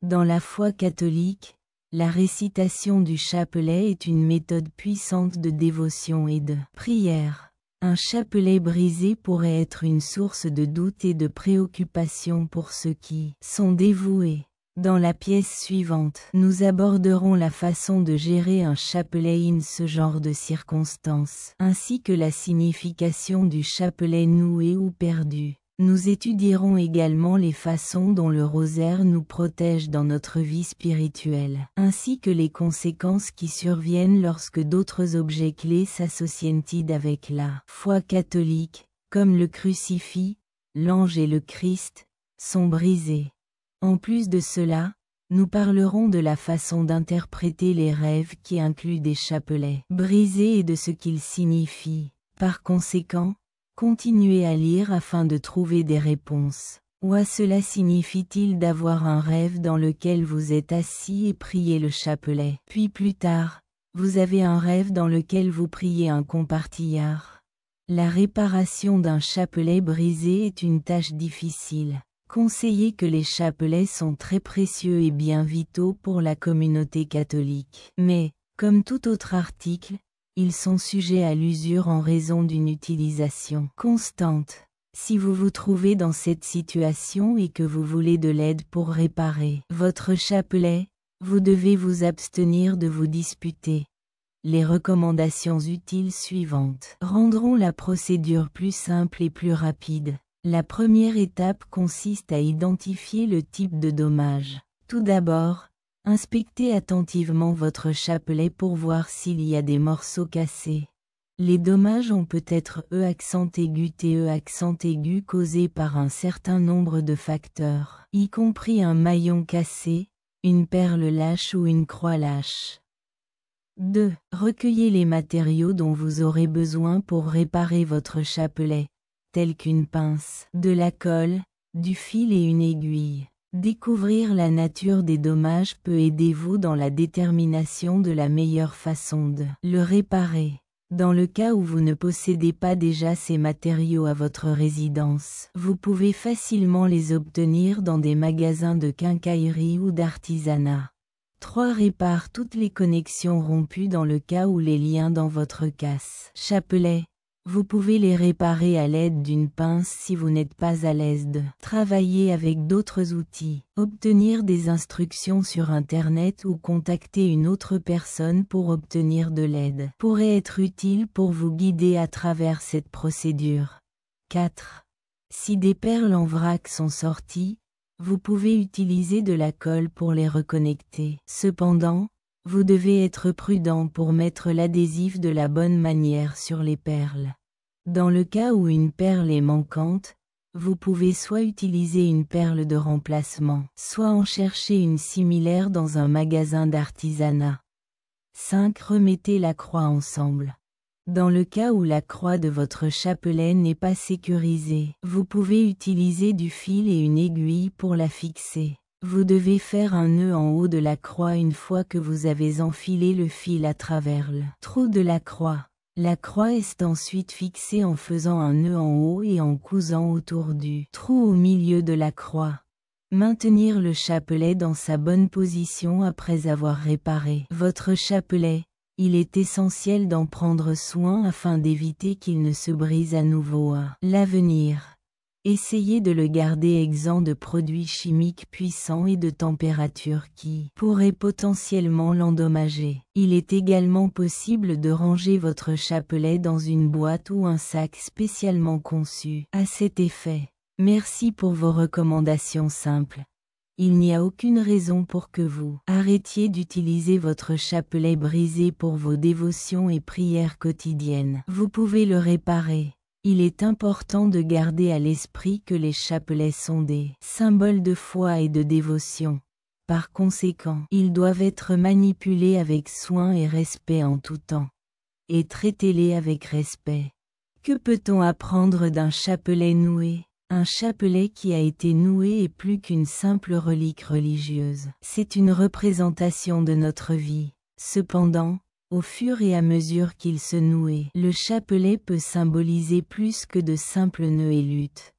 Dans la foi catholique, la récitation du chapelet est une méthode puissante de dévotion et de prière. Un chapelet brisé pourrait être une source de doute et de préoccupation pour ceux qui sont dévoués. Dans la pièce suivante, nous aborderons la façon de gérer un chapelet in ce genre de circonstances, ainsi que la signification du chapelet noué ou perdu. Nous étudierons également les façons dont le rosaire nous protège dans notre vie spirituelle, ainsi que les conséquences qui surviennent lorsque d'autres objets clés s'associent avec la foi catholique, comme le crucifix, l'ange et le Christ, sont brisés. En plus de cela, nous parlerons de la façon d'interpréter les rêves qui incluent des chapelets brisés et de ce qu'ils signifient. Par conséquent, continuez à lire afin de trouver des réponses. Quoi cela signifie-t-il d'avoir un rêve dans lequel vous êtes assis et priez le chapelet? Puis plus tard, vous avez un rêve dans lequel vous priez un compartillard. La réparation d'un chapelet brisé est une tâche difficile. Conseillez que les chapelets sont très précieux et bien vitaux pour la communauté catholique. Mais, comme tout autre article, ils sont sujets à l'usure en raison d'une utilisation constante. Si vous vous trouvez dans cette situation et que vous voulez de l'aide pour réparer votre chapelet, vous devez vous abstenir de vous disputer. Les recommandations utiles suivantes rendront la procédure plus simple et plus rapide. La première étape consiste à identifier le type de dommage. Tout d'abord, inspectez attentivement votre chapelet pour voir s'il y a des morceaux cassés. Les dommages ont peut-être accent aigu accent aigu causés par un certain nombre de facteurs, y compris un maillon cassé, une perle lâche ou une croix lâche. 2. Recueillez les matériaux dont vous aurez besoin pour réparer votre chapelet, tels qu'une pince, de la colle, du fil et une aiguille. Découvrir la nature des dommages peut aider vous dans la détermination de la meilleure façon de le réparer. Dans le cas où vous ne possédez pas déjà ces matériaux à votre résidence, vous pouvez facilement les obtenir dans des magasins de quincaillerie ou d'artisanat. 3. Répare toutes les connexions rompues dans le cas où les liens dans votre casse-chapelet. Vous pouvez les réparer à l'aide d'une pince si vous n'êtes pas à l'aise de travailler avec d'autres outils. Obtenir des instructions sur Internet ou contacter une autre personne pour obtenir de l'aide pourrait être utile pour vous guider à travers cette procédure. 4. Si des perles en vrac sont sorties, vous pouvez utiliser de la colle pour les reconnecter. Cependant, vous devez être prudent pour mettre l'adhésif de la bonne manière sur les perles. Dans le cas où une perle est manquante, vous pouvez soit utiliser une perle de remplacement, soit en chercher une similaire dans un magasin d'artisanat. 5. Remettez la croix ensemble. Dans le cas où la croix de votre chapelet n'est pas sécurisée, vous pouvez utiliser du fil et une aiguille pour la fixer. Vous devez faire un nœud en haut de la croix une fois que vous avez enfilé le fil à travers le trou de la croix. La croix est ensuite fixée en faisant un nœud en haut et en cousant autour du trou au milieu de la croix. Maintenir le chapelet dans sa bonne position après avoir réparé votre chapelet. Il est essentiel d'en prendre soin afin d'éviter qu'il ne se brise à nouveau à l'avenir. Essayez de le garder exempt de produits chimiques puissants et de températures qui pourraient potentiellement l'endommager. Il est également possible de ranger votre chapelet dans une boîte ou un sac spécialement conçu à cet effet. Merci pour vos recommandations simples. Il n'y a aucune raison pour que vous arrêtiez d'utiliser votre chapelet brisé pour vos dévotions et prières quotidiennes. Vous pouvez le réparer. Il est important de garder à l'esprit que les chapelets sont des symboles de foi et de dévotion. Par conséquent, ils doivent être manipulés avec soin et respect en tout temps. Et traitez-les avec respect. Que peut-on apprendre d'un chapelet noué? Un chapelet qui a été noué est plus qu'une simple relique religieuse. C'est une représentation de notre vie. Cependant, au fur et à mesure qu'il se nouait, le chapelet peut symboliser plus que de simples nœuds et luttes.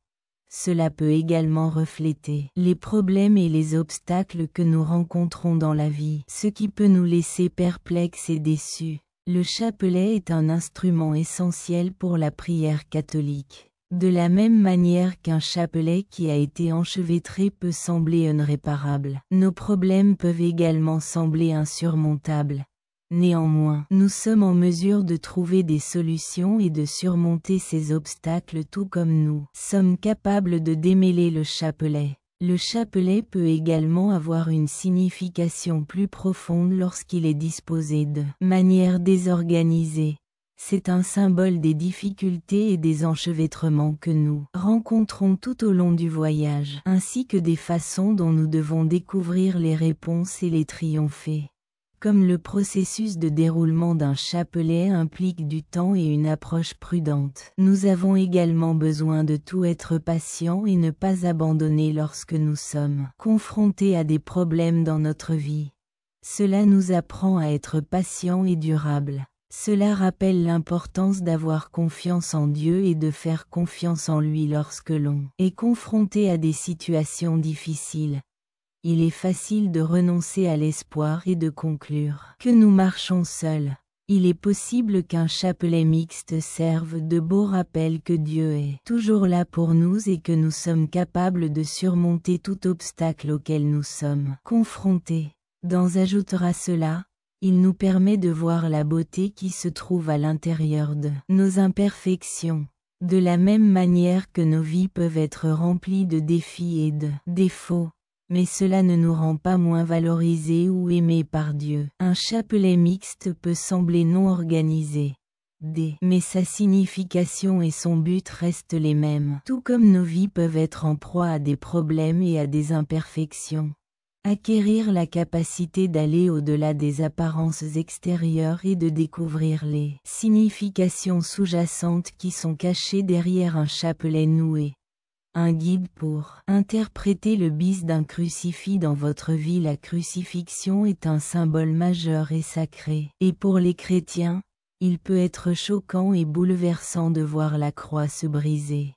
Cela peut également refléter les problèmes et les obstacles que nous rencontrons dans la vie, ce qui peut nous laisser perplexes et déçus. Le chapelet est un instrument essentiel pour la prière catholique. De la même manière qu'un chapelet qui a été enchevêtré peut sembler irréparable, nos problèmes peuvent également sembler insurmontables. Néanmoins, nous sommes en mesure de trouver des solutions et de surmonter ces obstacles tout comme nous sommes capables de démêler le chapelet. Le chapelet peut également avoir une signification plus profonde lorsqu'il est disposé de manière désorganisée. C'est un symbole des difficultés et des enchevêtrements que nous rencontrons tout au long du voyage, ainsi que des façons dont nous devons découvrir les réponses et les triompher. Comme le processus de déroulement d'un chapelet implique du temps et une approche prudente, nous avons également besoin de tout être patient et ne pas abandonner lorsque nous sommes confrontés à des problèmes dans notre vie. Cela nous apprend à être patient et durable. Cela rappelle l'importance d'avoir confiance en Dieu et de faire confiance en lui lorsque l'on est confronté à des situations difficiles. Il est facile de renoncer à l'espoir et de conclure que nous marchons seuls. Il est possible qu'un chapelet mixte serve de beau rappel que Dieu est toujours là pour nous et que nous sommes capables de surmonter tout obstacle auquel nous sommes confrontés. Ajoutera cela, il nous permet de voir la beauté qui se trouve à l'intérieur de nos imperfections. De la même manière que nos vies peuvent être remplies de défis et de défauts. Mais cela ne nous rend pas moins valorisés ou aimés par Dieu. Un chapelet mixte peut sembler non organisé. Mais sa signification et son but restent les mêmes. Tout comme nos vies peuvent être en proie à des problèmes et à des imperfections. Acquérir la capacité d'aller au-delà des apparences extérieures et de découvrir les significations sous-jacentes qui sont cachées derrière un chapelet noué. Un guide pour interpréter le bis d'un crucifix dans votre vie. La crucifixion est un symbole majeur et sacré. Et pour les chrétiens, il peut être choquant et bouleversant de voir la croix se briser.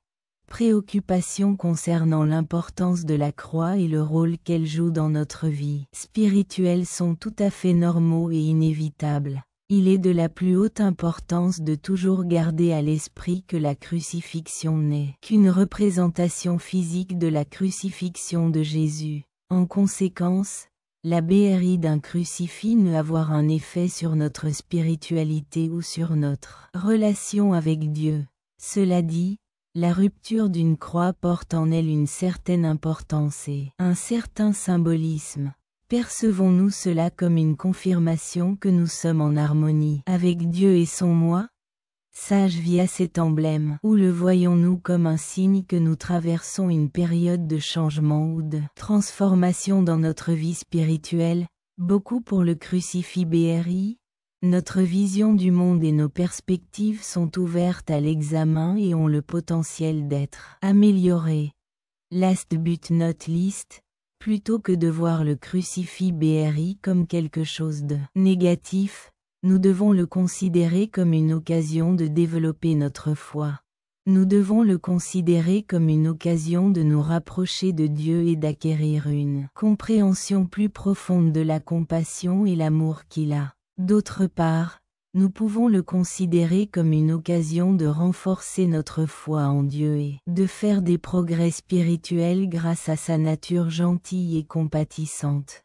Préoccupations concernant l'importance de la croix et le rôle qu'elle joue dans notre vie spirituelle sont tout à fait normaux et inévitables. Il est de la plus haute importance de toujours garder à l'esprit que la crucifixion n'est qu'une représentation physique de la crucifixion de Jésus. En conséquence, la BRI d'un crucifix ne avoir un effet sur notre spiritualité ou sur notre relation avec Dieu. Cela dit, la rupture d'une croix porte en elle une certaine importance et un certain symbolisme. Percevons-nous cela comme une confirmation que nous sommes en harmonie avec Dieu et son moi? Sage via cet emblème, ou le voyons-nous comme un signe que nous traversons une période de changement ou de transformation dans notre vie spirituelle? Beaucoup pour le crucifix BRI. Notre vision du monde et nos perspectives sont ouvertes à l'examen et ont le potentiel d'être améliorées. Last but not least. Plutôt que de voir le crucifix BRI comme quelque chose de négatif, nous devons le considérer comme une occasion de développer notre foi. Nous devons le considérer comme une occasion de nous rapprocher de Dieu et d'acquérir une compréhension plus profonde de la compassion et l'amour qu'il a. D'autre part, nous pouvons le considérer comme une occasion de renforcer notre foi en Dieu et de faire des progrès spirituels grâce à sa nature gentille et compatissante.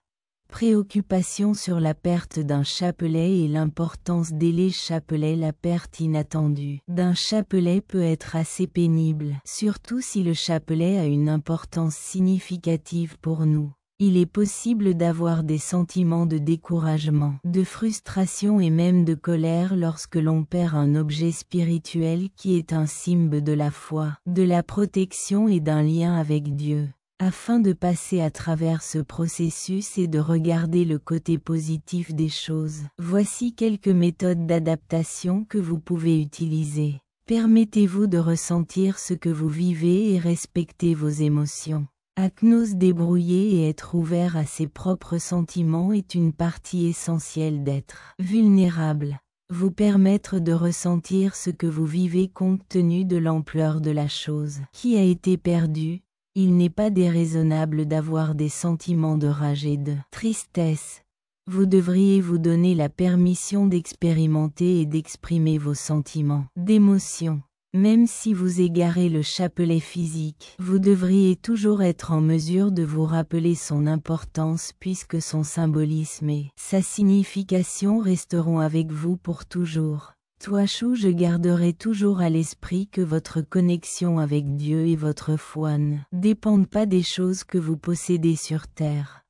Préoccupation sur la perte d'un chapelet et l'importance des chapelets. La perte inattendue d'un chapelet peut être assez pénible, surtout si le chapelet a une importance significative pour nous. Il est possible d'avoir des sentiments de découragement, de frustration et même de colère lorsque l'on perd un objet spirituel qui est un symbole de la foi, de la protection et d'un lien avec Dieu. Afin de passer à travers ce processus et de regarder le côté positif des choses, voici quelques méthodes d'adaptation que vous pouvez utiliser. Permettez-vous de ressentir ce que vous vivez et respectez vos émotions. Se débrouiller et être ouvert à ses propres sentiments est une partie essentielle d'être vulnérable. vous permettre de ressentir ce que vous vivez compte tenu de l'ampleur de la chose qui a été perdue. Il n'est pas déraisonnable d'avoir des sentiments de rage et de tristesse. Vous devriez vous donner la permission d'expérimenter et d'exprimer vos sentiments d'émotion. Même si vous égarez le chapelet physique, vous devriez toujours être en mesure de vous rappeler son importance puisque son symbolisme et sa signification resteront avec vous pour toujours. Toishu, je garderai toujours à l'esprit que votre connexion avec Dieu et votre foi ne dépendent pas des choses que vous possédez sur terre.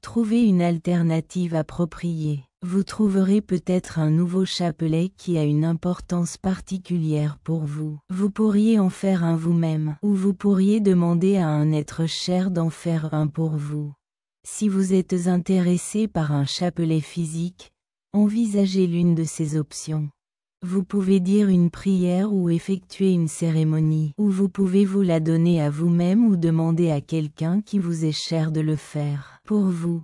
Trouvez une alternative appropriée. Vous trouverez peut-être un nouveau chapelet qui a une importance particulière pour vous. Vous pourriez en faire un vous-même, ou vous pourriez demander à un être cher d'en faire un pour vous. Si vous êtes intéressé par un chapelet physique, envisagez l'une de ces options. Vous pouvez dire une prière ou effectuer une cérémonie, ou vous pouvez vous la donner à vous-même ou demander à quelqu'un qui vous est cher de le faire pour vous.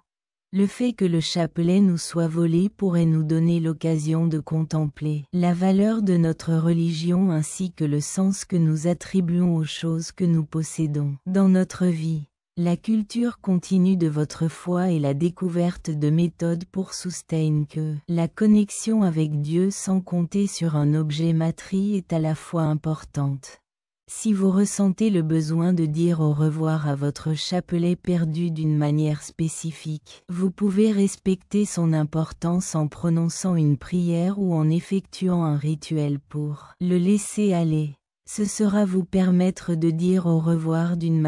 Le fait que le chapelet nous soit volé pourrait nous donner l'occasion de contempler la valeur de notre religion ainsi que le sens que nous attribuons aux choses que nous possédons dans notre vie. La culture continue de votre foi et la découverte de méthodes pour soutenir que la connexion avec Dieu sans compter sur un objet matériel est à la fois importante. Si vous ressentez le besoin de dire au revoir à votre chapelet perdu d'une manière spécifique, vous pouvez respecter son importance en prononçant une prière ou en effectuant un rituel pour le laisser aller. Ce sera vous permettre de dire au revoir d'une manière